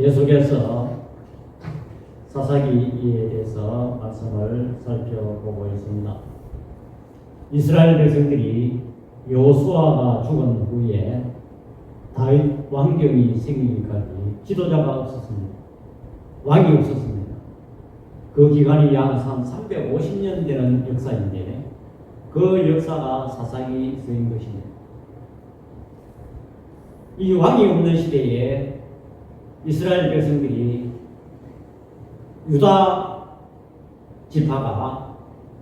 계속해서 사사기에 대해서 말씀을 살펴보고 있습니다. 이스라엘 백성들이 여호수아가 죽은 후에 다윗 왕경이 생기기까지 지도자가 없었습니다. 왕이 없었습니다. 그 기간이 약 350년 되는 역사인데 그 역사가 사사기 쓰인 것입니다. 이 왕이 없는 시대에 이스라엘 백성들이 유다 지파가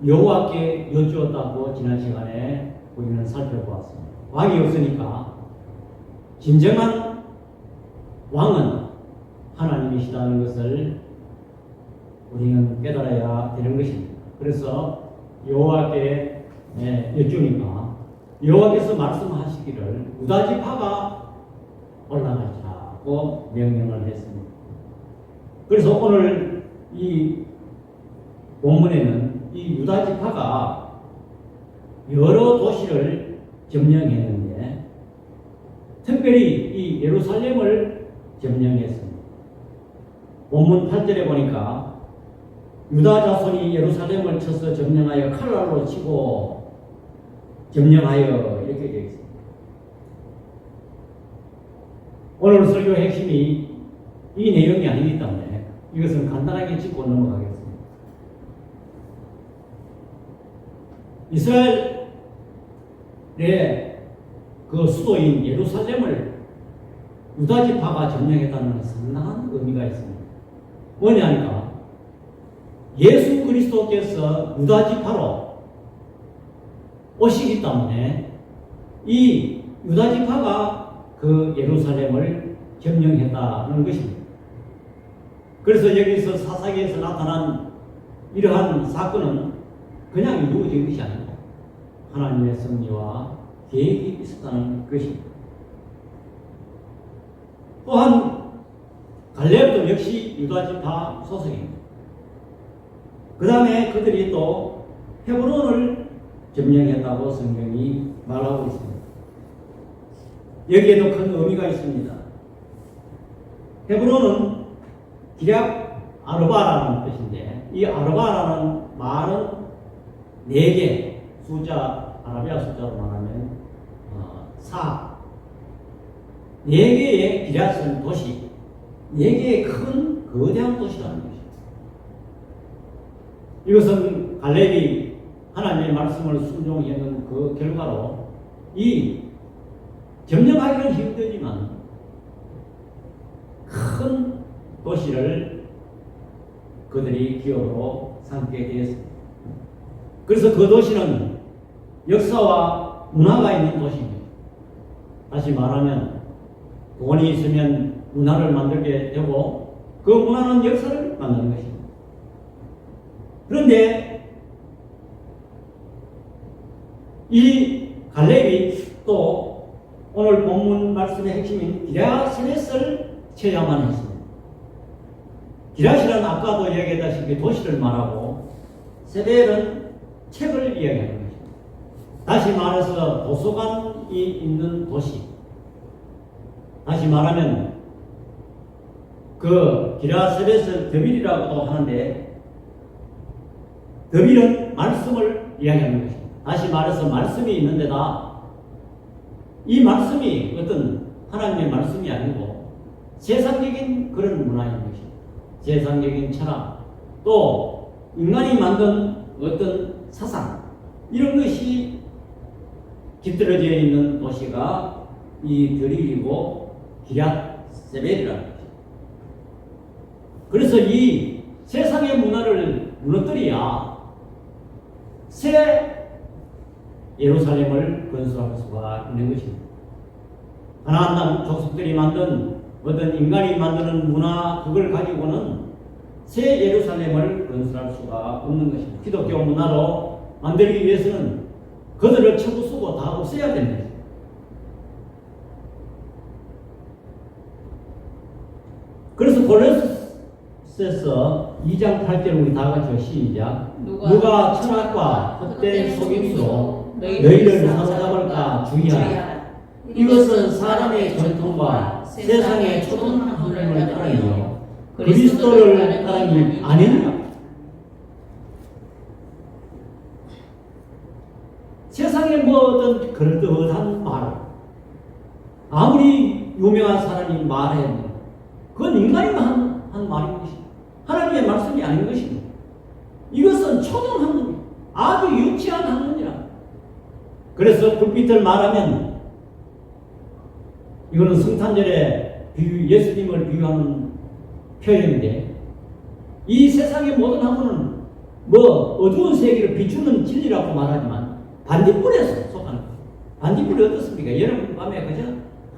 여호와께 여쭈었다고 지난 시간에 우리는 살펴보았습니다. 왕이 없으니까 진정한 왕은 하나님이시다는 것을 우리는 깨달아야 되는 것입니다. 그래서 여호와께 여쭈니까 여호와께서 말씀하시기를 유다 지파가 올라가자고 명령을 했습니다. 그래서 오늘 이 본문에는 이 유다 지파가 여러 도시를 점령했는데 특별히 이 예루살렘을 점령했습니다. 본문 8절에 보니까 유다 자손이 예루살렘을 쳐서 점령하여 칼날로 치고 점령하여 이렇게 되어 있습니다. 오늘 설교 핵심이 이 내용이 아니기 때문에 이것은 간단하게 짚고 넘어가겠습니다. 이스라엘의 그 수도인 예루살렘을 유다 지파가 점령했다는 상당한 의미가 있습니다. 뭐냐니까 예수 그리스도께서 유다 지파로 오시기 때문에 이 유다 지파가 그 예루살렘을 점령했다는 것입니다. 그래서 여기서 사사기에서 나타난 이러한 사건은 그냥 이루어진 것이 아니고 하나님의 섭리와 계획이 있었다는 것입니다. 또한 갈렙도 역시 유다 지파 소속입니다. 그 다음에 그들이 또 헤브론을 점령했다고 성경이 말하고 있습니다. 여기에도 큰 의미가 있습니다. 헤브론은 기럇 아르바라는 뜻인데 이 아르바라는 말은 4개 숫자 아라비아 숫자로 말하면 4개의 기럇은 도시 4개의 큰 거대한 도시라는 것입니다. 이것은 갈렙이 하나님의 말씀을 순종했는 그 결과로 이 점령하기는 힘들지만 큰 도시를 그들이 기업으로 삼게 되었습니다. 그래서 그 도시는 역사와 문화가 있는 도시입니다. 다시 말하면 돈이 있으면 문화를 만들게 되고 그 문화는 역사를 만드는 것입니다. 그런데 이 갈렙이 또 오늘 본문 말씀의 핵심인 기럇셋을 쳐야만 했습니다. 기럇이란 아까도 이야기했다시피 도시를 말하고 세벨은 책을 이야기하는 것입니다. 다시 말해서 도서관이 있는 도시. 다시 말하면 그 기럇셋을 드빌이라고도 하는데 드빌은 말씀을 이야기하는 것입니다. 다시 말해서 말씀이 있는 데다 이 말씀이 어떤 하나님의 말씀이 아니고 세상적인 그런 문화인 것입니다. 세상적인 철학, 또 인간이 만든 어떤 사상, 이런 것이 깃들어져 있는 도시가 이 드릴이고 기럇세벨이라는 것입니다. 그래서 이 세상의 문화를 무너뜨려야 새 예루살렘을 건설할 수가 있는 것입니다. 가나안 땅 족속들이 만든 어떤 인간이 만드는 문화 그걸 가지고는 새 예루살렘을 건설할 수가 없는 것입니다. 기독교 문화로 만들기 위해서는 그들을 쳐부 쓰고 다 없애야 되는 것입니다. 그래서 골로새서 2장 8절 우리 다 같이 시작. 누가 철학과 헛된 속임수로 너희를 사로잡을까 주의하라. 이것은 사람의 전통과 세상의 초등한 흐름을 따르며 그리스도를 따르니 아니느냐? 세상에 뭐 어떤 그럴듯한 말, 아무리 유명한 사람이 말해도 그건 인간이 한 말인 것입니다. 하나님의 말씀이 아닌 것입니다. 이것은 초등 학문이에요. 아주 유치한 학문이라. 그래서 불빛을 말하면 이거는 성탄절에 예수님을 비유하는 표현인데, 이 세상의 모든 학문은 뭐 어두운 세계를 비추는 진리라고 말하지만 반딧불에서 속하는 거예요. 반딧불이 어떻습니까? 여러분 밤에 그저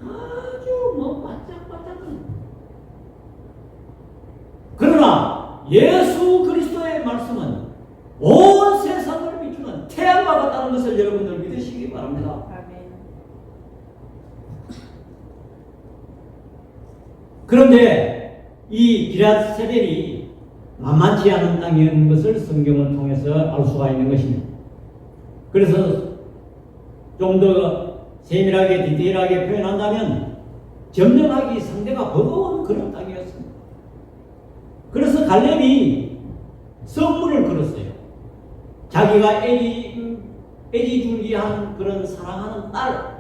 아주 뭐 반짝반짝한. 그러나 예수 그리스도의 말씀은 온 세상을 비추는 태양과 같다는 것을 여러분들 믿으시기 바랍니다. 그런데 이 기럇세벨이 만만치 않은 땅이었는 것을 성경을 통해서 알 수가 있는 것입니다. 그래서 좀 더 세밀하게 디테일하게 표현한다면 점령하기 상대가 버거운 그런 땅이었습니다. 그래서 갈렙이 선물을 걸었어요. 자기가 애지중지한 그런 사랑하는 딸,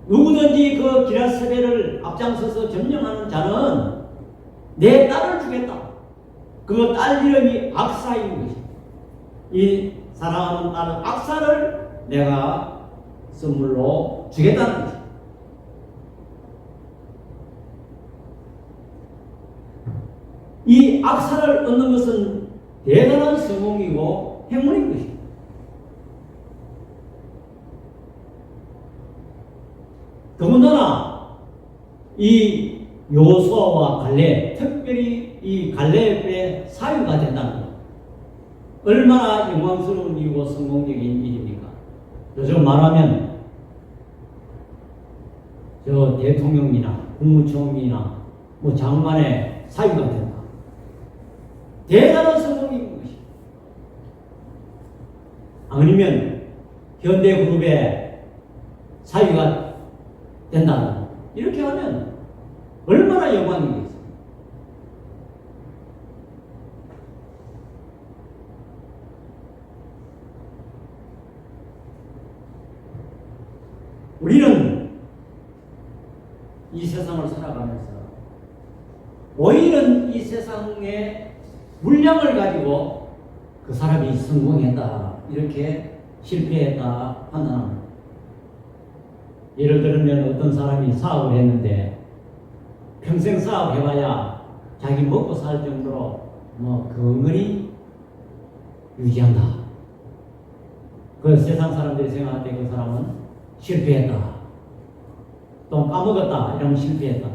누구든지 그 기럇세벨을 앞장서서 점령하는 자는 내 딸을 주겠다. 그 딸 이름이 악사인 것입니다. 이 사랑하는 딸 악사를 내가 선물로 주겠다는 것입니다. 이 악사를 얻는 것은 대단한 성공이고 행운인 것입니다. 더군다나 이 여호수아와 갈렙, 특별히 이 갈렙의 사유가 된다는 것, 얼마나 영광스러운 일이고 성공적인 일입니까? 요즘 말하면 저 대통령이나 국무총리나 뭐 장관의 사유가 된다. 대단한 성공인 것입니다. 아니면 현대그룹의 사유가 된다. 이렇게 하면 얼마나 영광이겠습니까? 우리는 이 세상을 살아가면서 오히려 이 세상의 물량을 가지고 그 사람이 성공했다, 이렇게 실패했다 판단합니다. 예를 들면 어떤 사람이 사업을 했는데 평생 사업해봐야 자기 먹고 살 정도로 뭐 근근히 유지한다. 그 세상 사람들이 생각할 때 그 사람은 실패했다, 또 까먹었다, 이러면 실패했다.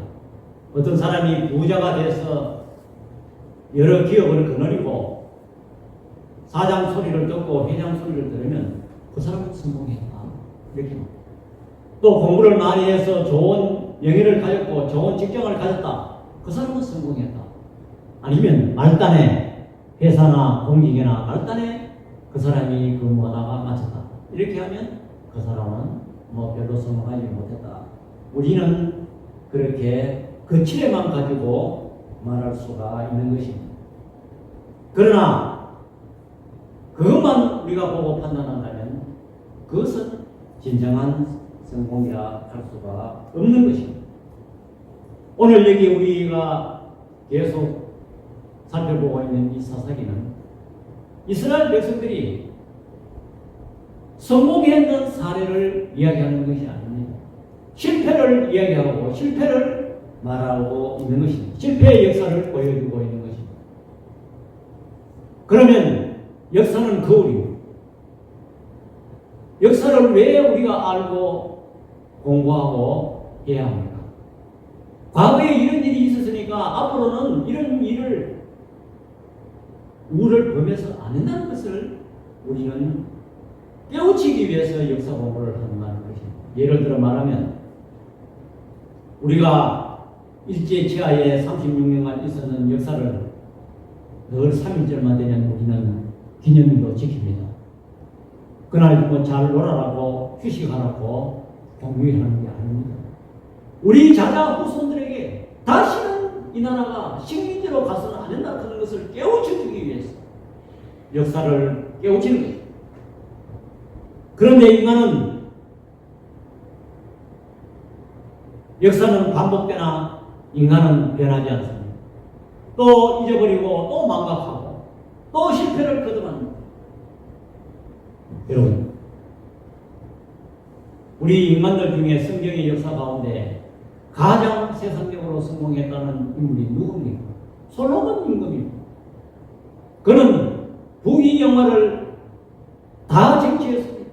어떤 사람이 부자가 돼서 여러 기업을 거느리고 사장 소리를 듣고 회장 소리를 들으면 그 사람은 성공했다, 이렇게. 또 공부를 많이 해서 좋은 영예를 가졌고 좋은 직장을 가졌다, 그 사람은 성공했다. 아니면 말단에, 회사나 공직이나 말단에 그 사람이 근무하다가 마쳤다, 이렇게 하면 그 사람은 뭐 별로 성공하지 못했다. 우리는 그렇게 그 칠레만 가지고 말할 수가 있는 것입니다. 그러나 그것만 우리가 보고 판단한다면 그것은 진정한 성공이라 할 수가 없는 것입니다. 오늘 여기 우리가 계속 살펴보고 있는 이 사사기는 이스라엘 백성들이 성공했는 사례를 이야기하는 것이 아닙니다. 실패를 이야기하고 실패를 말하고 있는 것입니다. 실패의 역사를 보여주고 있는 것입니다. 그러면 역사는 거울이고, 역사를 왜 우리가 알고 공부하고 해야 합니까? 과거에 이런 일이 있었으니까 앞으로는 이런 일을 우를 범해서 안 한다는 것을 우리는 깨우치기 위해서 역사 공부를 한다는 것입니다. 예를 들어 말하면 우리가 일제치하에 36년간 있었는 역사를 늘 3.1절만 되면 우리는 기념일로 지킵니다. 그날 뭐 잘 놀아라고 휴식하라고 공휴일하는 게 아닙니다. 우리 자자 후손들에게 다시는 이 나라가 식민지로 가서는 안 된다 하는 것을 깨우쳐주기 위해서 역사를 깨우치는 거죠. 그런데 인간은 역사는 반복되나 인간은 변하지 않습니다. 또 잊어버리고 또 망각하고 또 실패를 거듭합니다. 여러분, 우리 인간들 중에 성경의 역사 가운데 가장 세상적으로 성공했다는 인물이 누굽니까? 솔로몬 임금입니다. 그는 부귀 영화를 다 쟁취했습니다.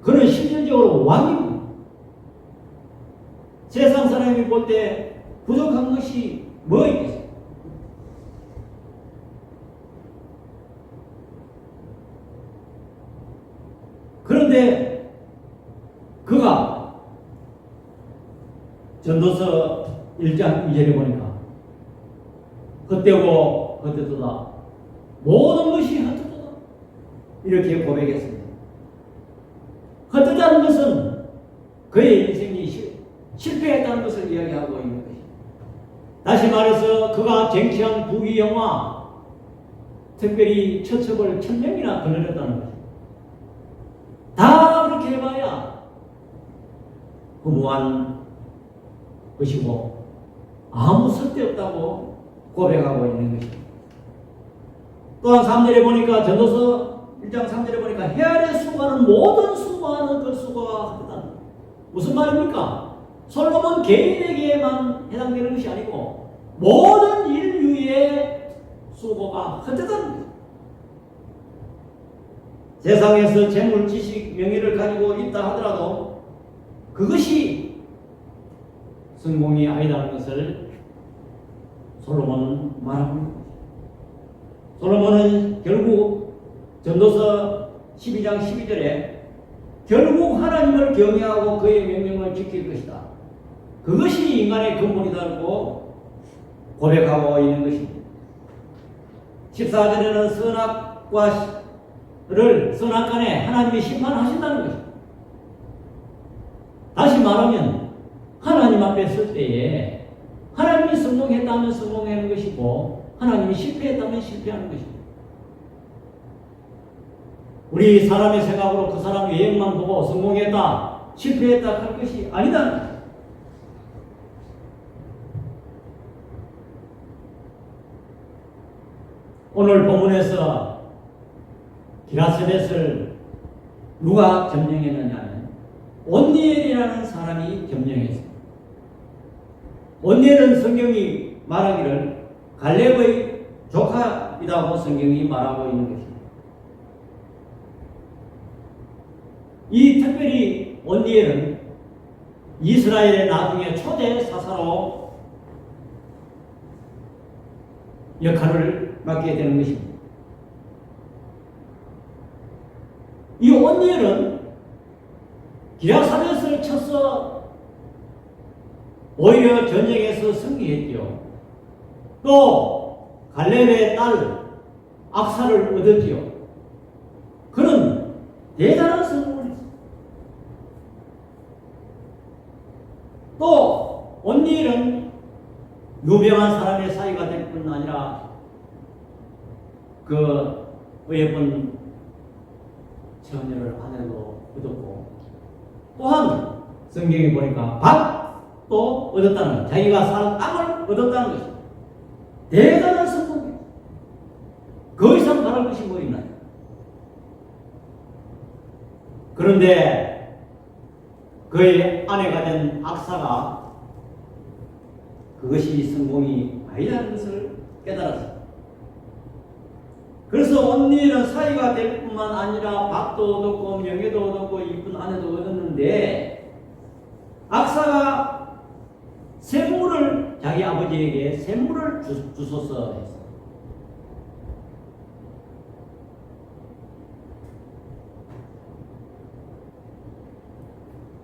그는 실질적으로 왕입니다. 세상 사람이 볼 때 부족한 것이 뭐 있겠어요? 그런데 그가 전도서 1장 2절에 보니까 헛되고 헛되도다 모든 것이 헛되도다 이렇게 고백했습니다. 헛되다는 것은 그의 인생이 실패했다는 것을 이야기하고 있는 것입니다. 다시 말해서 그가 쟁취한 부귀 영화, 특별히 처첩을 1000명이나 거느렸다는 것입니다. 다 그렇게 해봐야 무모한 것이고 아무 쓸데없다고 고백하고 있는 것입니다. 또한 3절에 보니까 전도서 1장 3절에 보니까 해 아래 수고하는 모든 수고하는 그 수고가 헛되다. 무슨 말입니까? 솔로몬 개인에게만 해당되는 것이 아니고 모든 인류의 수고가 헛되다는 것입니다. 세상에서 재물, 지식, 명예를 가지고 있다 하더라도 그것이 성공이 아니라는 것을 솔로몬은 말하고 있습니다. 솔로몬은 결국 전도서 12장 12절에 결국 하나님을 경외하고 그의 명령을 지킬 것이다. 그것이 인간의 근본이다고 고백하고 있는 것입니다. 14절에는 선악간에 하나님이 심판하신다는 것입니다. 다시 말하면 하나님 앞에 설 때에 하나님이 성공했다면 성공하는 것이고 하나님이 실패했다면 실패하는 것입니다. 우리 사람의 생각으로 그 사람 외형만 보고 성공했다, 실패했다 할 것이 아니다. 오늘 본문에서 기라세벳을 누가 점령했느냐면 온니엘이라는 사람이 점령했습니다. 온니엘은 성경이 말하기를 갈렙의 조카이라고 성경이 말하고 있는 것입니다. 이 특별히 온니엘은 이스라엘의 나중에 초대 사사로 역할을 맡게 되는 것입니다. 이 온니엘은 기라사벳을 쳐서 오히려 전쟁에서 승리했지요. 또 갈렙의 딸 악사를 얻었지요. 그는 대단한 성공을 했습니다. 또 온니엘은 유명한 사람의 사이가 될 뿐 아니라 그 예쁜 처녀를 아내로 얻었고 또한 성경에 보니까 밭도 얻었다는, 자기가 살 땅을 얻었다는 것입니다. 대단한 성공이에요. 그 이상 바랄 것이 뭐 있나요? 그런데 그의 아내가 된 악사가 그것이 성공이 아니라는 것을 깨달았습니다. 그래서 온니엘은 사이가 될 뿐만 아니라 밭도 얻었고 명예도 얻었고 이쁜 아내도 얻었는데 악사가 샘물을 자기 아버지에게 샘물을 주소서 했어.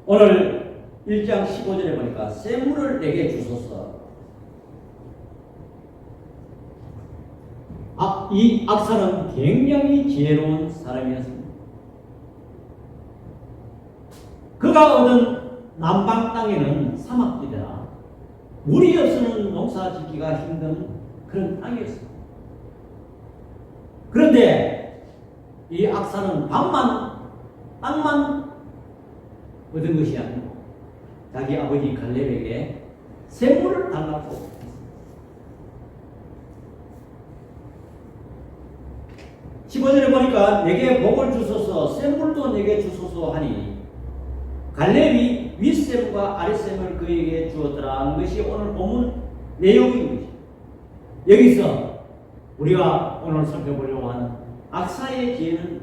오늘 1장 15절에 보니까 샘물을 내게 주소서. 이 악사는 굉장히 지혜로운 사람이었습니다. 그가 얻은 남방 땅에는 사막지대라 물이 없으면 농사 짓기가 힘든 그런 땅이었습니다. 그런데 이 악사는 땅만 얻은 것이 아니고 자기 아버지 갈렙에게 샘물을 달라고 했습니다. 15절에 보니까 내게 복을 주소서 샘물도 내게 주소서 하니 갈렙이 윗샘과 아랫샘을 그에게 주었더라 하는 것이 오늘 본문 내용인 것입니다. 여기서 우리가 오늘 살펴보려고 하는 악사의 지혜는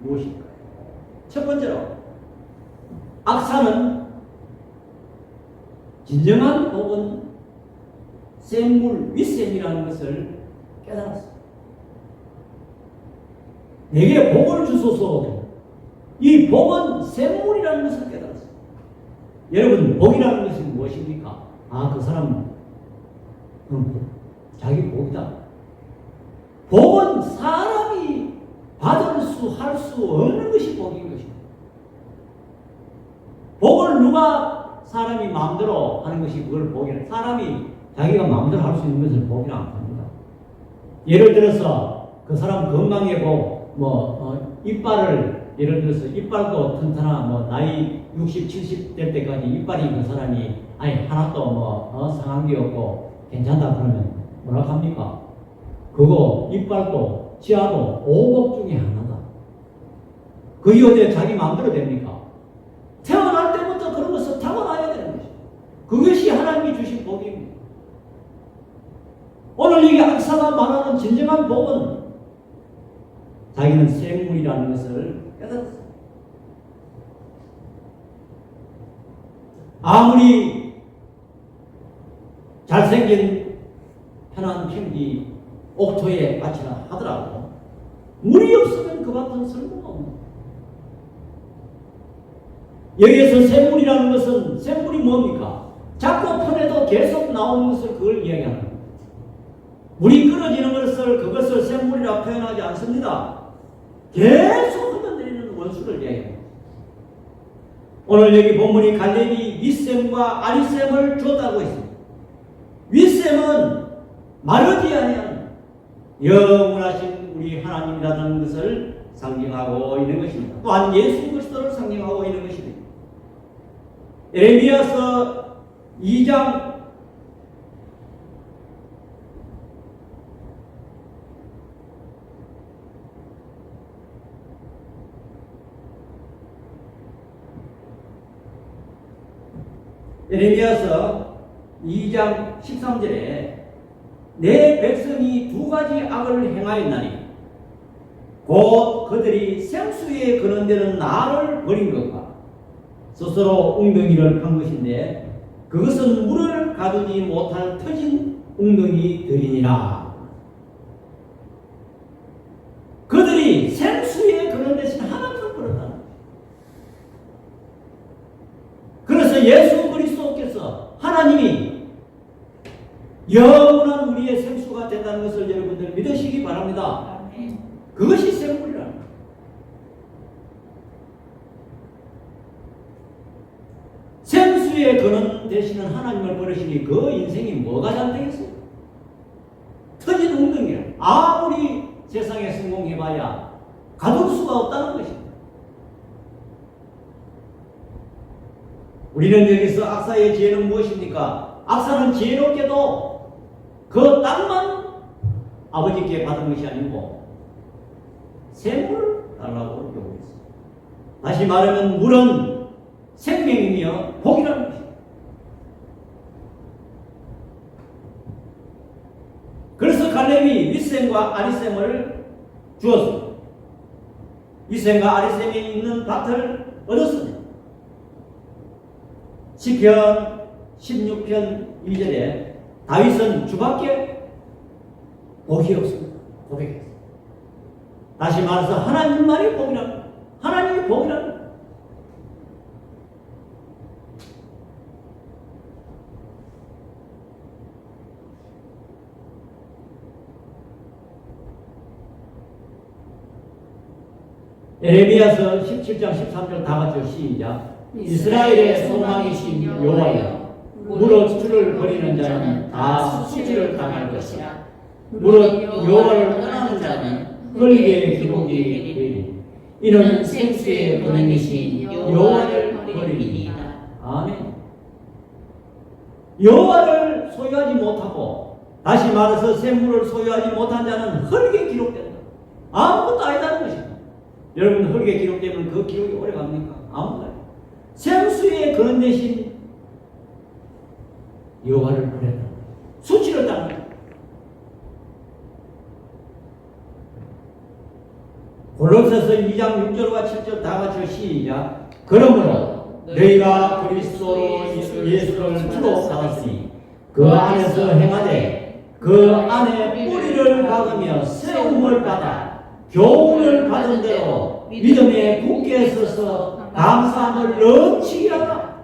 무엇일까요? 첫 번째로 악사는 진정한 복은 샘물 윗샘이라는 것을 깨달았습니다. 내게 복을 주소서. 이 복은 샘물이라는 것을 깨달았습니다. 여러분, 복이라는 것이 무엇입니까? 그 사람 자기 복이다. 복은 사람이 받을 수, 할 수 없는 것이 복인 것입니다. 복을 누가 사람이 마음대로 하는 것이 그걸 복이라. 사람이 자기가 마음대로 할 수 있는 것을 복이라 안 합니다. 예를 들어서 그 사람 건강해 복, 이빨을 예를 들어서 이빨도 튼튼한 나이 60, 70 될 때까지 이빨이 그 사람이 하나도 상한 게 없고 괜찮다 그러면 뭐라 합니까? 그거 이빨도 치아도 오복 중에 하나다. 그게 어디 자기 마음대로 됩니까? 태어날 때부터 그런 것을 타고나야 되는 것이죠. 그것이 하나님이 주신 복입니다. 오늘 이 악사가 말하는 진정한 복은 자기는 샘물이라는 것을 깨달았습니다. 아무리 잘생긴 편한 평지 옥토의 밭이라 하더라도 물이 없으면 그 밭은 쓸모가 없는 거예요. 여기에서 샘물이라는 것은 샘물이 뭡니까? 자꾸 편에도 계속 나오는 것을 그걸 이야기하는 거예요. 물이 끊어지는 그것을 샘물이라 표현하지 않습니다. 계속 흘러내리는 원수를 이야기합니다. 오늘 여기 본문이 갈렙이 윗샘과 아랫샘을 주었다고 했습니다. 윗샘은 마르지 아니하는 영원하신 우리 하나님이라는 것을 상징하고 있는 것입니다. 또한 예수 그리스도를 상징하고 있는 것입니다. 에레미야서 2장 13절에 내 백성이 두 가지 악을 행하였나니 곧 그들이 생수에 거론되는 나를 버린 것과 스스로 웅덩이를 판 것인데 그것은 물을 가두지 못할 터진 웅덩이들이니라. 그들이 생수에 거론되신 하나님을 버렸다. 그래서 예수 그리스도께서 하나님이 영원한 우리의 생수가 된다는 것을 여러분들 믿으시기 바랍니다. 그것이 샘물이라. 생수에 거는 되시는 하나님을 버리시니 그 인생이 뭐가 잘 되겠어요? 터진 웅덩이라. 아무리 세상에 성공해봐야 가둘 수가 없다는 것입니다. 우리는 여기서 악사의 지혜는 무엇입니까? 악사는 지혜롭게도 그 땅만 아버지께 받은 것이 아니고 샘물을 달라고 요구했습니다. 다시 말하면 물은 생명이며 복이라는 것입니다. 그래서 갈렙이 윗샘과 아랫샘을 주었습니다. 윗샘과 아랫샘에 있는 밭을 얻었습니다. 시편 16편 2절에 다윗은 주밖에 복이 없습니다. 고백했습니다. 다시 말해서 하나님만이 복이라는, 하나님이 복이라는. 에레미야서 17장 13절 다 같이 시작. 이스라엘의 소망이신 여호와여 무릇 주를 버리는 자는 다 수치를 당할 것이라. 무릇 여호와를 떠나는 자는 흙의 기록이 되리니 이는 생수의 근원이신 여호와를 버리리이다. 아멘. 여호와를 소유하지 못하고, 다시 말해서 샘물을 소유하지 못한 자는 흙에 기록된다. 아무것도 아니다는 것입니다. 여러분, 흙에 기록되면 그 기록이 오래 갑니까? 아무것도 아니에요. 생수의 근원 대신 여호와를 버렸다. 수치를 당한다. 골로새서 2장 6절과 7절 다 같이 시작. 그러므로 너희가 그리스도로 예수를 주로 받았으니 그 안에서 행하되 그 안에 뿌리를 박으며 세움을 받아 교훈을 받은 대로 믿음에 굳게 서서 감사함을 넘치게 하라.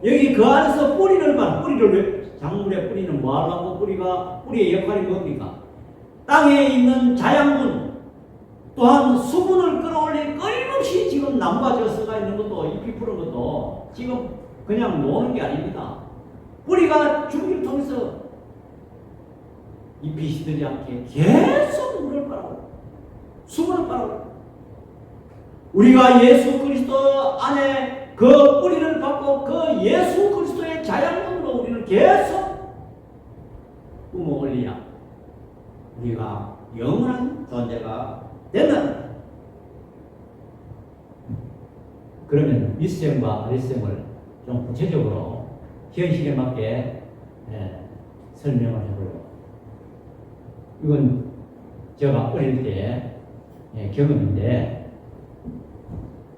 여기 그 안에서 뿌리를 봐. 뿌리를 왜? 작물의 뿌리는 뭐 하려고? 뿌리의 역할이 뭡니까? 땅에 있는 자양분, 또한 수분을 끌어올린 끊임없이 지금 나무가 져서가 있는 것도, 잎이 푸른 것도 지금 그냥 노는 게 아닙니다. 뿌리가 줄기를 통해서 잎이 시들지 않게 계속 물을 빨아요. 수분을 빨아요. 우리가 예수 그리스도 안에 그 뿌리를 받고 그 예수 그리스도의 자양분으로 우리는 계속 뿜어 올리야 우리가 영원한 존재가 된다. 그러면 윗셈과 아랫셈을 좀 구체적으로 현실에 맞게 설명을 해보려고. 이건 제가 어릴 때 경험인데,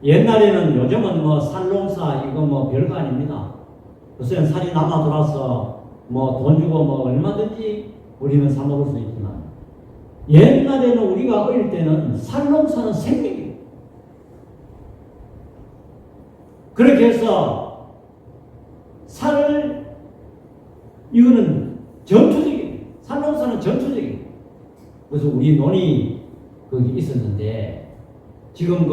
옛날에는, 요즘은 뭐 살농사 이거 뭐 별거 아닙니다. 요새는 살이 남아 돌아서 뭐 돈 주고 뭐 얼마든지 우리는 사 먹을 수 있지만, 옛날에는 우리가 어릴 때는 살농사는 생명이에요. 그렇게 해서 이거는 전투적이에요. 살농사는 전투적이에요. 그래서 우리 논이 거기 있었는데, 지금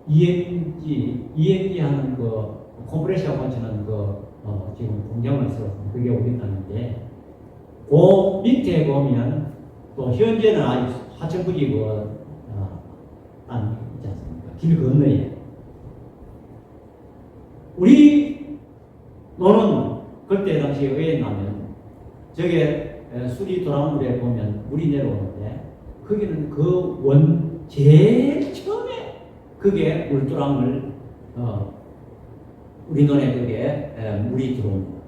EMG 하는 컴프레셔 관치는 지금 공장을 써서 그게 우리 땅인데, 그 밑에 보면 또 현재는 아직 하천부지 땅 있지 않습니까? 길 건너에. 우리 노는 그때 당시에 의했나면 저게 수리 도랑물에 보면 물이 내려오는데, 거기는 제일 처음에 그게 물도랑을 우리 논에 그게 물이 들어옵니다.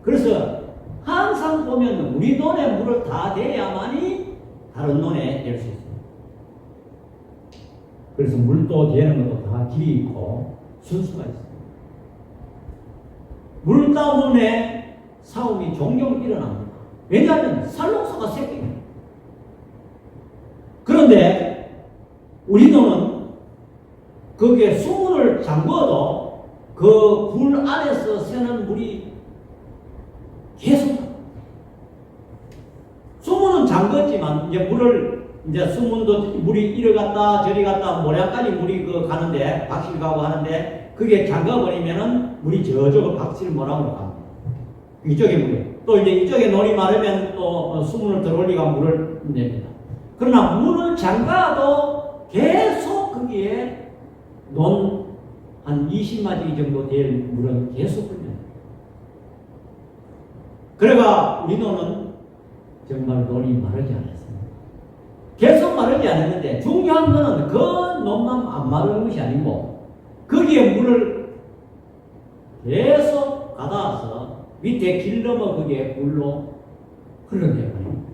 그래서 항상 보면 우리 논에 물을 다 대야만이 다른 논에 될 수 있어요. 그래서 물도 대는 것도 다 길이 있고 순수가 있어요. 물 때문에 싸움이 종종 일어납니다. 왜냐하면 살롱소가 새끼입니다. 그런데 우리 논은 거기에 수문을 잠궈도 그 굴 안에서 새는 물이 계속, 수문은 잠궜지만 이제 수문도 물이 이리 갔다 저리 갔다 모량까지 물이 가는데, 박실 가고 하는데, 그게 잠가버리면은 물이 저쪽으로 박실 모량으로 갑니다. 이쪽에 물이. 또 이제 이쪽에 논이 마르면 또 수문을 들어올리가 물을 냅니다. 그러나 문을 잠가도 계속 거기에 논 한 20마디 정도 될 물은 계속 흘려요. 그래가 우리 논은 정말 논이 마르지 않았습니다. 계속 마르지 않았는데, 중요한 거는 그 논만 안 마르는 것이 아니고 거기에 물을 계속 가다와서 밑에 길 넘어 그게 물로 흘러내버립니다.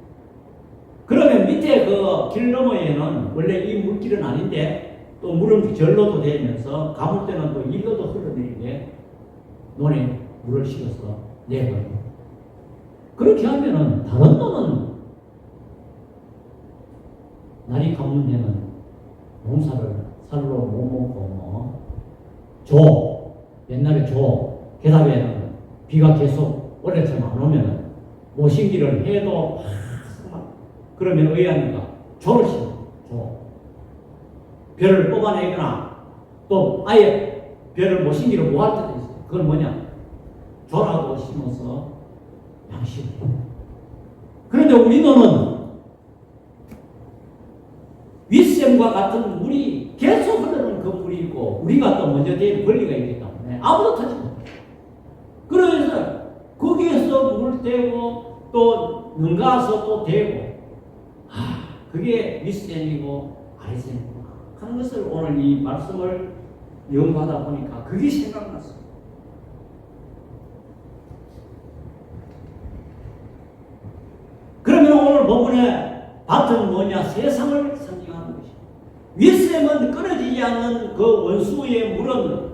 그러면 밑에 그 길 너머에는 원래 이 물길은 아닌데 또 물은 절로도 되면서 가물 때는 또 일로도 흘러내리게 논에 물을 실어서 내버립니다. 그렇게 하면은 다른 논은 날이 가면 되는 농사를 살로 못 먹고 옛날에 게다가에는 비가 계속 원래처럼 안 오면은 모신기를 해도 그러면 의아합니까? 조를 심어. 별을 뽑아내거나 또 아예 벼를 못 심기로 뭐 할 때도 있어요. 그건 뭐냐? 조라도 심어서 양식을 해요. 그런데 우리 노는 윗샘과 같은 물이 계속 흐르는 그 물이 있고 우리가 또 먼저 될 권리가 있기 때문에 아무도 터지 못해요. 그래서 거기에서 물 대고 또 능가서 또 대고 그게 윗샘이고 아랫샘이구나 하는 것을 오늘 이 말씀을 연구하다 보니까 그게 생각났어요. 그러면 오늘 본문에 밭은 뭐냐? 세상을 상징하는 것이죠. 윗샘은 끊어지지 않는 그 원수의 물은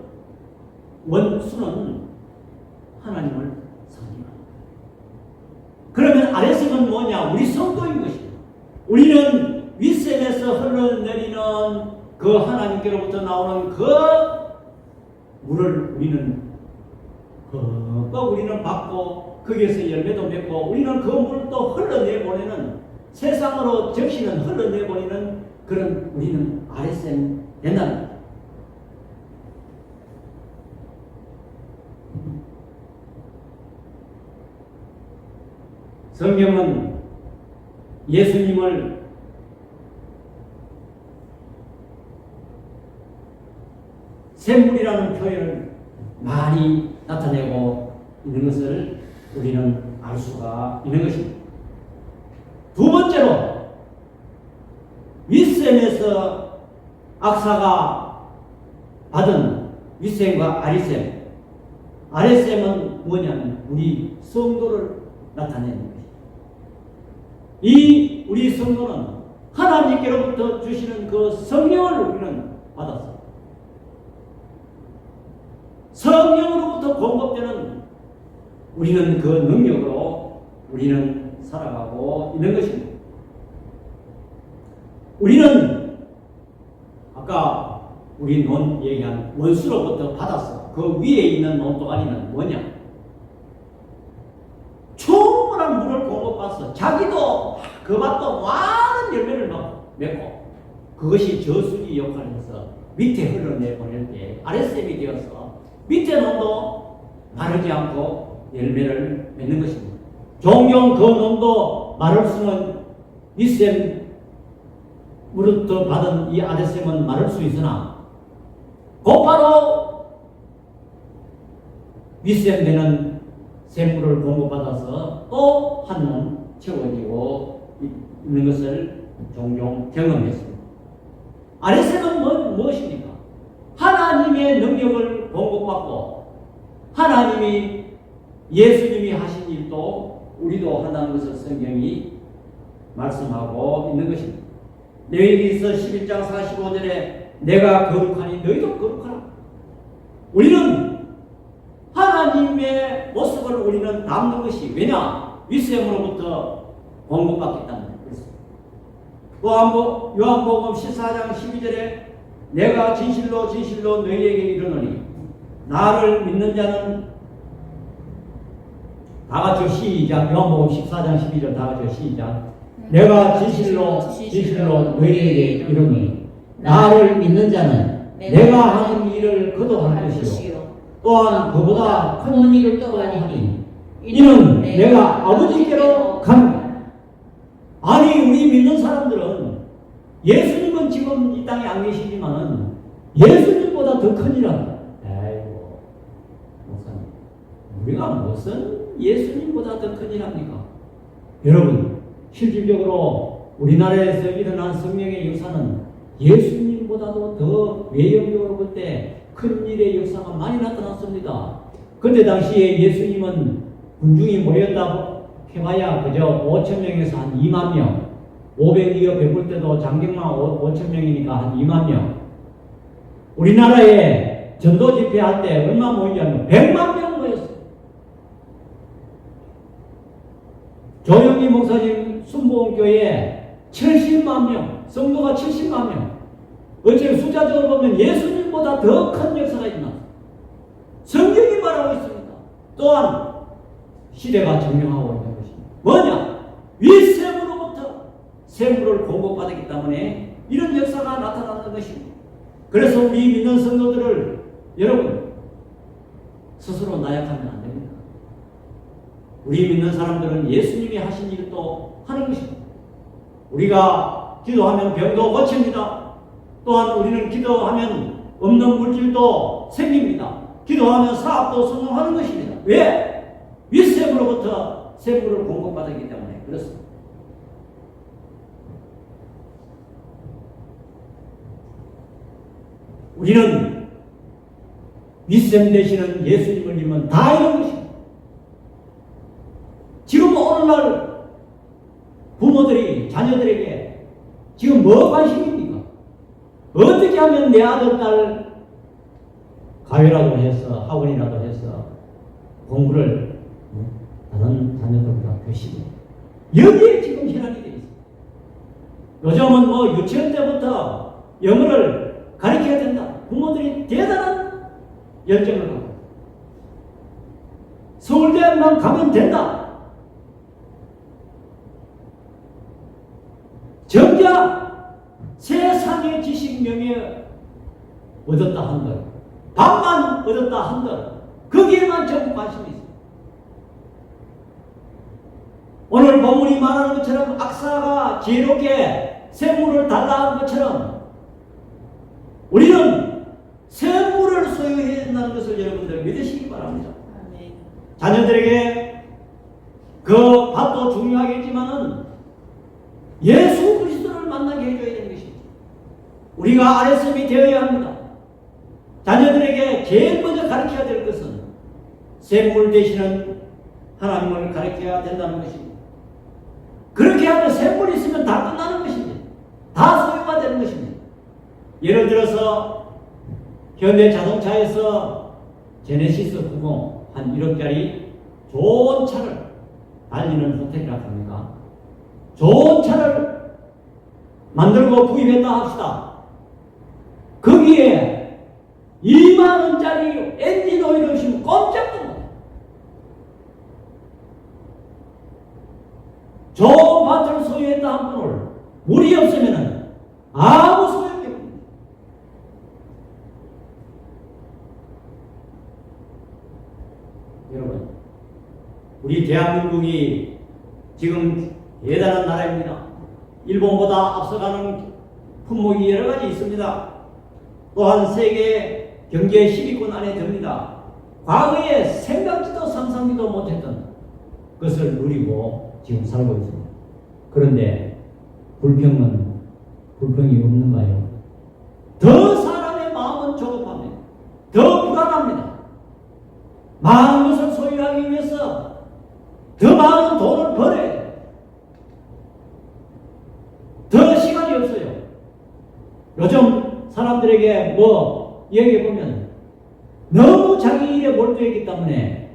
원수는 하나님을 상징합니다. 그러면 아랫샘은 뭐냐? 우리 성도인 것입니다. 우리는 윗샘에서 흘러내리는 그 하나님께로부터 나오는 그 물을 우리는 우리는 받고 거기에서 열매도 맺고 우리는 그 물을 또 흘러내보내는 세상으로 적시는 흘러내보내는 그런 우리는 아랫샘 된다는 거예요. 성경은 예수님을 샘물이라는 표현을 많이 나타내고 있는 것을 우리는 알 수가 있는 것입니다. 두 번째로 윗샘에서 악사가 받은 윗샘과 아랫샘. 아랫샘은 뭐냐면 우리 성도를 나타내는 것입니다. 이 우리 성도는 하나님께로부터 주시는 그 성령을 우리는 받았습니다. 성령으로부터 공급되는 우리는 그 능력으로 우리는 살아가고 있는 것입니다. 우리는 아까 우리 논 얘기한 원수로부터 받았어. 그 위에 있는 논도가니는 뭐냐? 충분한 물을 공급받았어. 자기도 그 밭도 많은 열매를 맺고 그것이 저수지 역할을 해서 밑에 흘러내보낼 때 아랫샘이 되어서 밑에 논도 마르지 않고 열매를 맺는 것입니다. 종종 그 논도 마를 수는 윗샘 물부터 받은 이 아랫샘은 마를 수 있으나 곧바로 윗샘 되는 샘물을 공급받아서 또 한 논 채워지고 있는 것을 종종 경험했습니다. 아랫샘은 무엇입니까? 하나님의 능력을 공급받고 하나님이 예수님이 하신 일도 우리도 한다는 것을 성경이 말씀하고 있는 것입니다. 레위기서 11장 45절에 내가 거룩하니 너희도 거룩하라. 우리는 하나님의 모습을 우리는 담는 것이 왜냐? 윗샘으로부터 공급받기 때문에 그렇습니다. 또 요한복음 14장 12절에 내가 진실로 진실로 너희에게 이르노니 나를 믿는 자는 다 같이 시작. 요한복음 14장 12절 다 같이 시작. 내가 진실로 진실로 너희에게 이르노니 나를 믿는 자는 내가 하는 일을 그도 할 것이요 또한 그보다 큰 일을 또 하리니 이는 내가 아버지께로 갑니다. 아니 우리 믿는 사람들은 예수님은 지금 이 땅에 안 계시지만 예수님보다 더 큰 일합니다. 아이고 목사님 우리가 무슨 예수님보다 더 큰 일합니까? 여러분 실질적으로 우리나라에서 일어난 성령의 역사는 예수님보다도 더 외형적으로 볼 때 큰 일의 역사가 많이 나타났습니다. 그때 당시에 예수님은 군중이 모였다고 해봐야 그저 5,000명에서 한 2만 명 500이어 베풀 때도 장경만 5,000명이니까 한 2만 명 우리나라에 전도 집회할 때 얼마 모이냐면 100만 명 모였어요. 조영기 목사님 순복음교회에 70만 명 성도가 70만 명 어째 숫자적으로 보면 예수님보다 더 큰 역사가 있나 성경이 말하고 있습니다. 또한 시대가 증명하고 있는 것입니다. 뭐냐? 윗샘으로부터 샘물을 공급받았기 때문에 이런 역사가 나타나는 것입니다. 그래서 우리 믿는 성도들을 여러분 스스로 나약하면 안 됩니다. 우리 믿는 사람들은 예수님이 하신 일도 하는 것입니다. 우리가 기도하면 병도 고칩니다. 또한 우리는 기도하면 없는 물질도 생깁니다. 기도하면 사업도 성공하는 것입니다. 왜? 윗샘으로부터 샘물을 공급받았기 때문에 그렇습니다. 우리는 윗샘 되시는 예수님을 믿으면 다 이런 것입니다. 지금 오늘날 부모들이 자녀들에게 지금 뭐 관심입니까? 어떻게 하면 내 아들, 딸 가외라도 해서 학원이라도 해서 공부를 다른 자녀들보다 더 시키고 여기에 지금 혈안이 되어 있습니다. 요즘은 뭐 유치원 때부터 영어를 가르쳐야 된다. 부모들이 대단한 열정을 갖고 서울대학만 가면 된다. 정작 세상의 지식 명예 얻었다 한들 밥만 얻었다 한들 거기에만 전부 관심이 있습니다. 오늘 본문이 말하는 것처럼 악사가 지혜롭게 샘물을 달라 한 것처럼 우리는 샘물을 소유해야 한다는 것을 여러분들 믿으시기 바랍니다. 자녀들에게 그 밥도 중요하겠지만은 예수 그리스도를 만나게 해줘야 되는 것입니다. 우리가 아랫샘이 되어야 합니다. 자녀들에게 제일 먼저 가르쳐야 될 것은 샘물 되시는 하나님을 가르쳐야 된다는 것입니다. 그렇게 하면 샘물이 있으면 다 끝나는 것입니다. 다 소유가 되는 것입니다. 예를 들어서 현대자동차에서 제네시스 90 한 1억짜리 좋은 차를 달리는 호텔이라고 합니까? 좋은 차를 만들고 구입했다 합시다. 거기에 2만원짜리 엔진 오일을 주시면 꼼짝도 못해요. 좋은 밭을 소유했다 한 분을 물이 없으면 아무 소용이 없습니다. 여러분, 우리 대한민국이 지금 대단한 나라입니다. 일본보다 앞서가는 품목이 여러 가지 있습니다. 또한 세계 경제 10위권 안에 듭니다. 과거에 생각지도 상상지도 못했던 것을 누리고 지금 살고 있습니다. 그런데 불평이 없는가요? 더 사람의 마음은 조급합니다. 더 불안합니다. 많은 것을 소유하기 위해서 더 많은 돈을 벌어야 돼요. 더 시간이 없어요. 요즘 사람들에게 뭐 얘기해보면 너무 자기 일에 몰두했기 때문에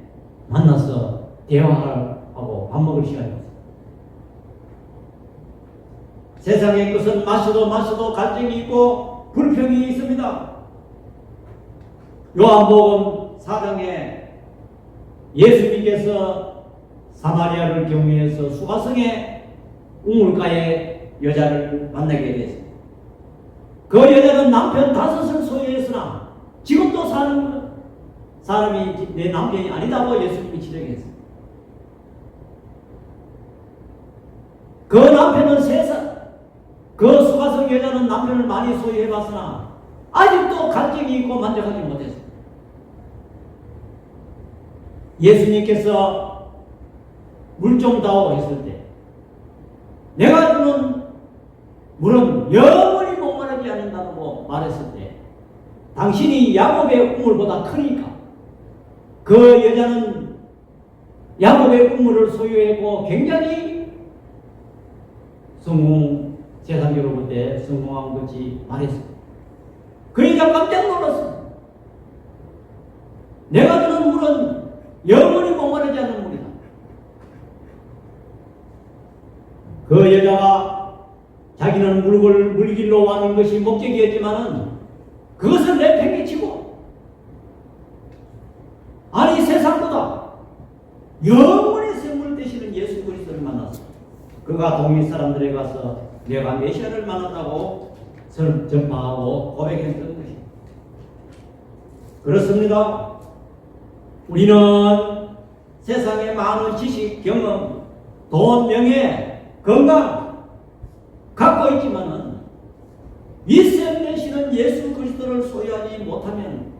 만나서 대화하고 밥 먹을 시간이 없어요. 세상의 것은 마셔도 갈증이 있고 불평이 있습니다. 요한복음 4장에 예수님께서 사마리아를 경유해서 수가성의 우물가에 여자를 만나게 됐습니다. 그 여자는 남편 5을 소유했으나 지금도 사는 사람이 내 남편이 아니다고 예수님이 지적했습니다. 그 남편은 3살, 그 수가성 여자는 남편을 많이 소유해봤으나 아직도 갈증이 있고 만족하지 못했습니다. 예수님께서 물 좀 다오 했을 때 내가 주는 물은 영원히 목마르지 않는다고 말했을 때 당신이 야곱의 우물보다 크니까 그 여자는 야곱의 우물을 소유했고 굉장히 세상적으로 볼 때 성공한 것이 말했습니다. 그 여자 깜짝 놀랐습니다. 내가 주는 물은 영원히 목마르지 않는 물이다. 그 여자가 자기는 물길로 와는 것이 목적이었지만은 그것을 내팽개치고 아니 세상보다 영원히 생물 되시는 예수 그리스도를 만났어. 그가 동일 사람들에 가서 내가 메시아를 만났다고 전파하고 고백했던 것입니다. 그렇습니다. 우리는 세상의 많은 지식, 경험, 돈, 명예, 건강 갖고 있지만은 윗셈 되시는 예수 그리스도를 소유하지 못하면,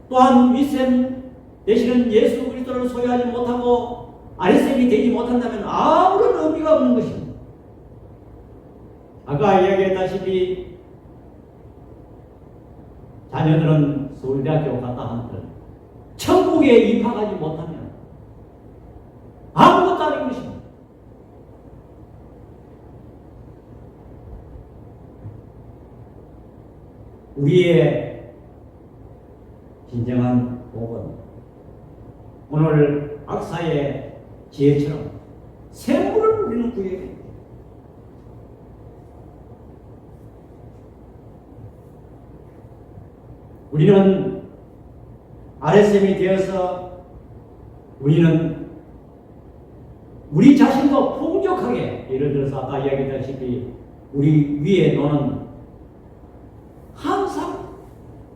또한 윗셈 되시는 예수 그리스도를 소유하지 못하고 아랫셈이 되지 못한다면 아무런 의미가 없는 것입니다. 아까 이야기했다시피 자녀들은 서울대학교 갔다 한들 천국에 입학하지 못하면 아무것도 아닌 것입니다. 우리의 진정한 복은 오늘 악사의 지혜처럼 샘물을 우리는 구해야 됩니다. 우리는 아랫셈이 되어서 우리는 우리 자신도 풍족하게, 예를 들어서 아까 이야기했다시피 우리 위에 노는 항상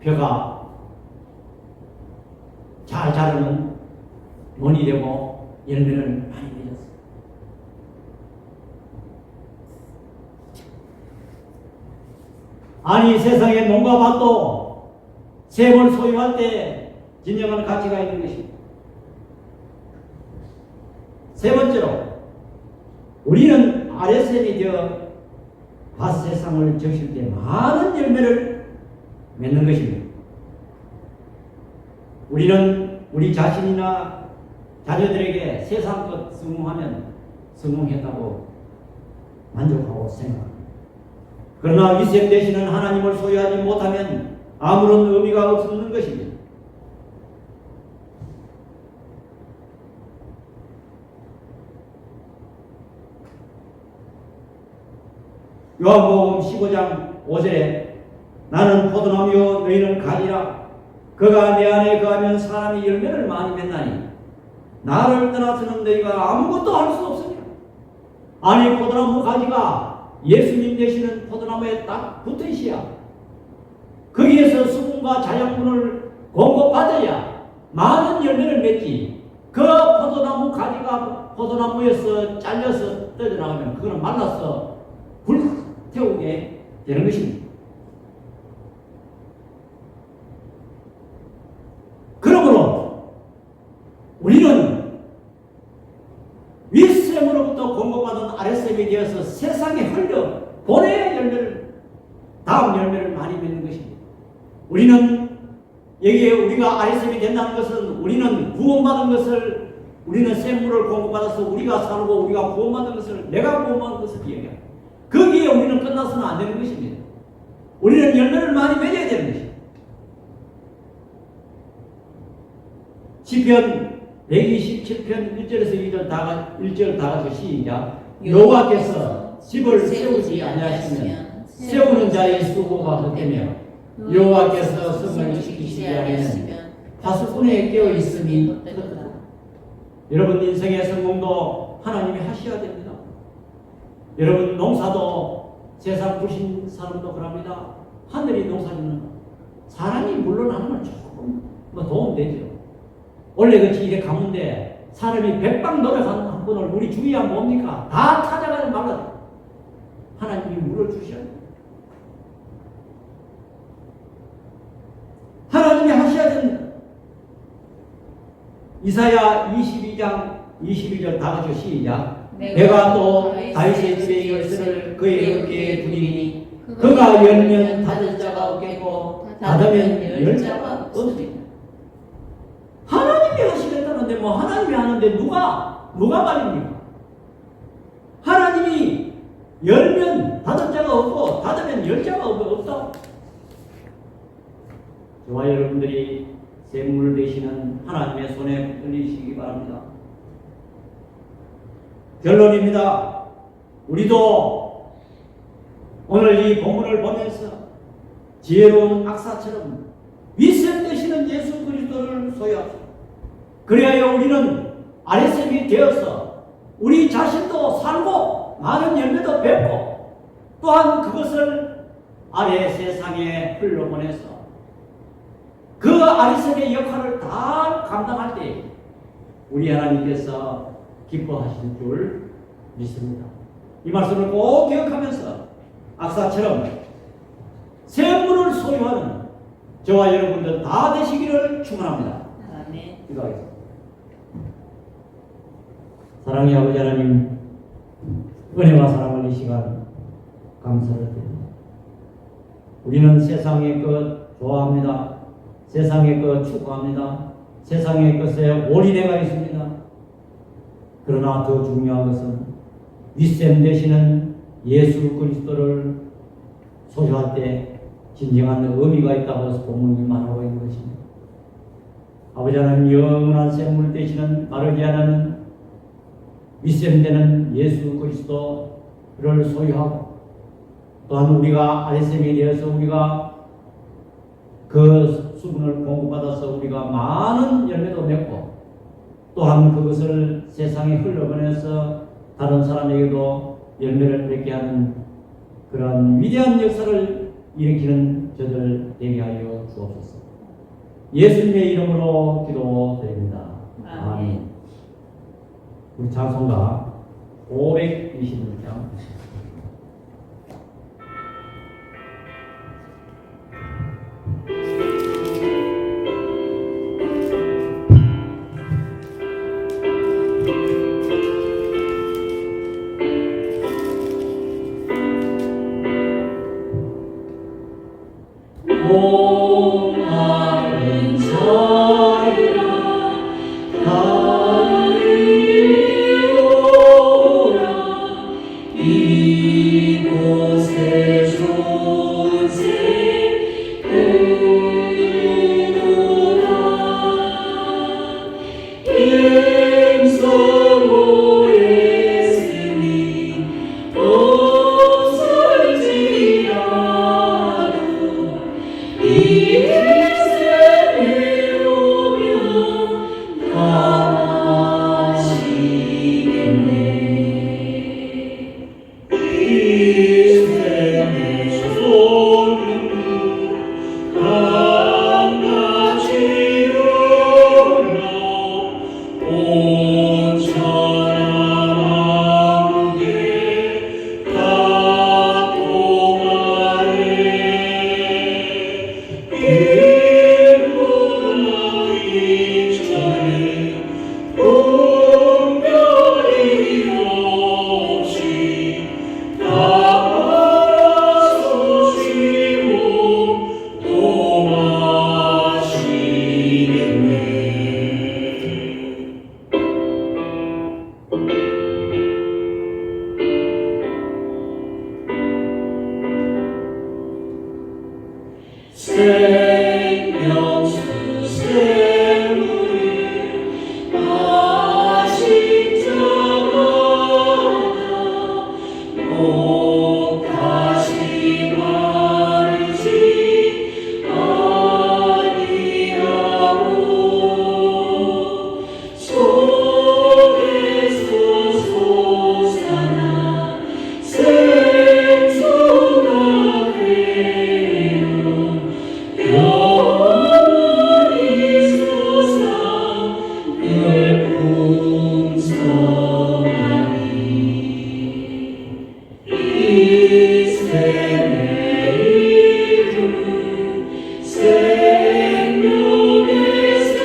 벼가 잘 자르면 논이 되고 열매를 많이 맺었어요. 아니, 세상의 농가 밭도 셈을 소유할 때 진정한 가치가 있는 것입니다. 세 번째로, 우리는 아랫셈이 되어 밭 세상을 적실 때 많은 열매를 맺는 것입니다. 우리는 우리 자신이나 자녀들에게 세상껏 성공하면 성공했다고 만족하고 생각합니다. 그러나 윗셈 되시는 하나님을 소유하지 못하면 아무런 의미가 없는 것입니다. 요한복음 15장 5절에 나는 포도나무요 너희는 가지라. 그가 내 안에 거하면 사람이 열매를 많이 맺나니 나를 떠나서는 너희가 아무것도 할 수 없으니라. 아니, 포도나무 가지가 예수님 되시는 포도나무에 딱 붙어 있어야 거기에서 수분과 자양분을 공급받아야 많은 열매를 맺지. 그 포도나무 가지가 포도나무에서 잘려서 떨어져나가면 그거는 말라서 불태우게 되는 것입니다. 그러므로 우리는 윗셈으로부터 공급받은 아랫셈이 되어서 세상에 흘려 보내야 열매를, 다음 열매를 많이 맺는 것입니다. 우리는 여기에 우리가 아랫셈이 된다는 것은 우리는 구원받은 것을, 우리는 샘물을 공급받아서 우리가 살고 우리가 구원받은 것을, 내가 구원받은 것을 이야기합니다. 거기에 우리는 끝나서는 안 되는 것입니다. 우리는 열매를 많이 맺어야 되는 것입니다. 시편 127편 1절에서 1절 다 같이 시작. 여호와께서 집을 세우지 아니하시면 세우는 자의 수고가 헛되며 여호와께서 성을 지키시지 아니하시면 파수꾼에 깨어 있음이 헛되도다. 여러분, 인생의 성공도 하나님이 하셔야 됩니다. 여러분, 농사도 세상 부신 사람도 그럽니다. 하늘이 농사짓는 사람이 물러나는 조금 도움되죠. 원래 그렇지 이래 가문데 사람이 백방 노력하는 한 분을 우리 주위에 뭡니까? 다 찾아가는 말은 하나님이 물어주셔야 돼요. 하나님이 하셔야 됩니다. 이사야 22장 22절 다 같이 시작. 내가 또 다윗의 집에 열쇠를 그의 어깨에 두리니 그가 열면 닫을 자가 없겠고 닫으면 열 자가 없으리라. 하나님이 하시겠다는데 뭐 하나님이 하는데 누가 말입니까? 하나님이 열면 닫을 자가 없고 닫으면 열 자가 없다. 저와 여러분들이 샘물 되시는 하나님의 손에 붙들리시기 바랍니다. 결론입니다. 우리도 오늘 이 본문을 보면서 지혜로운 악사처럼 윗셈 되시는 예수 그리스도를 소유합시다. 그래야 우리는 아랫셈이 되어서 우리 자신도 살고 많은 열매도 맺고 또한 그것을 아래 세상에 흘러보내서 그 아리석의 역할을 다 감당할 때 우리 하나님께서 기뻐하실 줄 믿습니다. 이 말씀을 꼭 기억하면서 악사처럼 새 문을 소유하는 저와 여러분들 다 되시기를 축원합니다. 아멘. 기도하겠습니다. 사랑의 아버지 하나님, 은혜와 사랑을 이 시간 감사를 드립니다. 우리는 세상의 것 좋아합니다. 세상의 것 추구합니다. 세상의 것에 올인해가 있습니다. 그러나 더 중요한 것은 윗셈 되시는 예수 그리스도를 소유할 때 진정한 의미가 있다고 본문이 말하고 있는 것입니다. 아버지 하나님, 영원한 샘물 되시는 마르지 않는 윗셈 되는 예수 그리스도를 소유하고, 또한 우리가 아리셈이 되어서 우리가 그 수분을 공급받아서 우리가 많은 열매도 맺고, 또한 그것을 세상에 흘러보내서 다른 사람에게도 열매를 맺게 하는 그런 위대한 역사를 일으키는 저들 되게 하여 주옵소서. 예수님의 이름으로 기도드립니다. 아멘. 우리 찬송가 526장 목마른 자들아 이곳에 존재 그리도다. 임성오했으니 없을지라도 이 세상에 오면 다하시겠네. 생명수 샘물이 마신 자마다 꼭 다시 마르지 아니하고 속에서 솟아나 생수가 되어 영원히 솟아 늘 풍성하니. 이 샘의 이름 생명의 샘물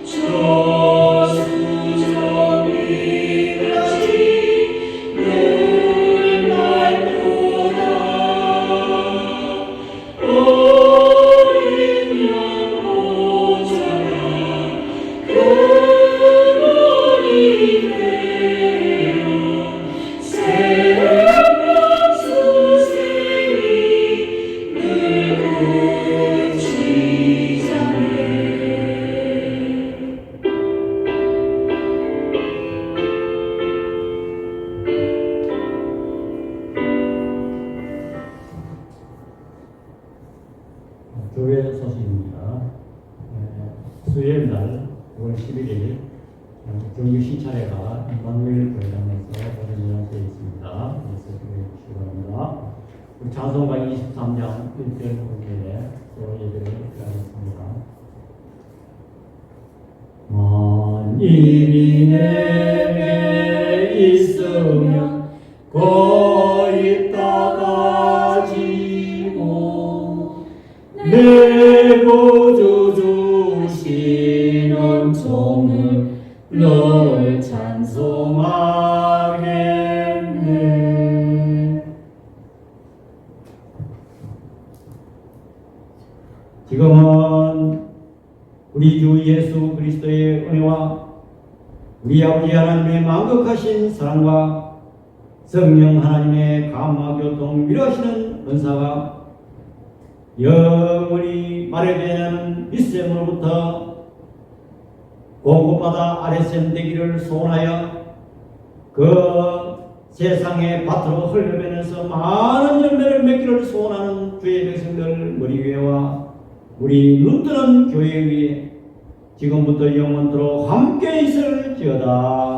저수정이같이 늘 맑도다. 어린 양 보잖아 근원이 되어 생명수 샘이 늘 굳히자네. 교회 소식입니다. 수요일 날 9월 11일 정규 신차례가 임마누엘 교회당에서 진행되어 있습니다. 그래서 기도해 주시기 바랍니다. 우리 찬송가 23장 1절 5절에 것으로 예배를 드리겠습니다. 만일이 내게 있으면 거기다 가지고 내 구주 주시는 종을 널 찬송하겠네. 지금은 우리 주 예수 그리스도의 은혜와 우리 아버지 하나님의 만극하신 사랑과 성령 하나님의 감화 교통 위로하시는 은사가 영원히 마련되지 않은 윗샘으로부터 공급받아 아랫샘 되기를 소원하여 그 세상의 밭으로 흘러가면서 많은 열매를 맺기를 소원하는 주의 백성들 머리 위에와 우리 눈뜨는 교회 위에 지금부터 영원토록 함께 있을지어다.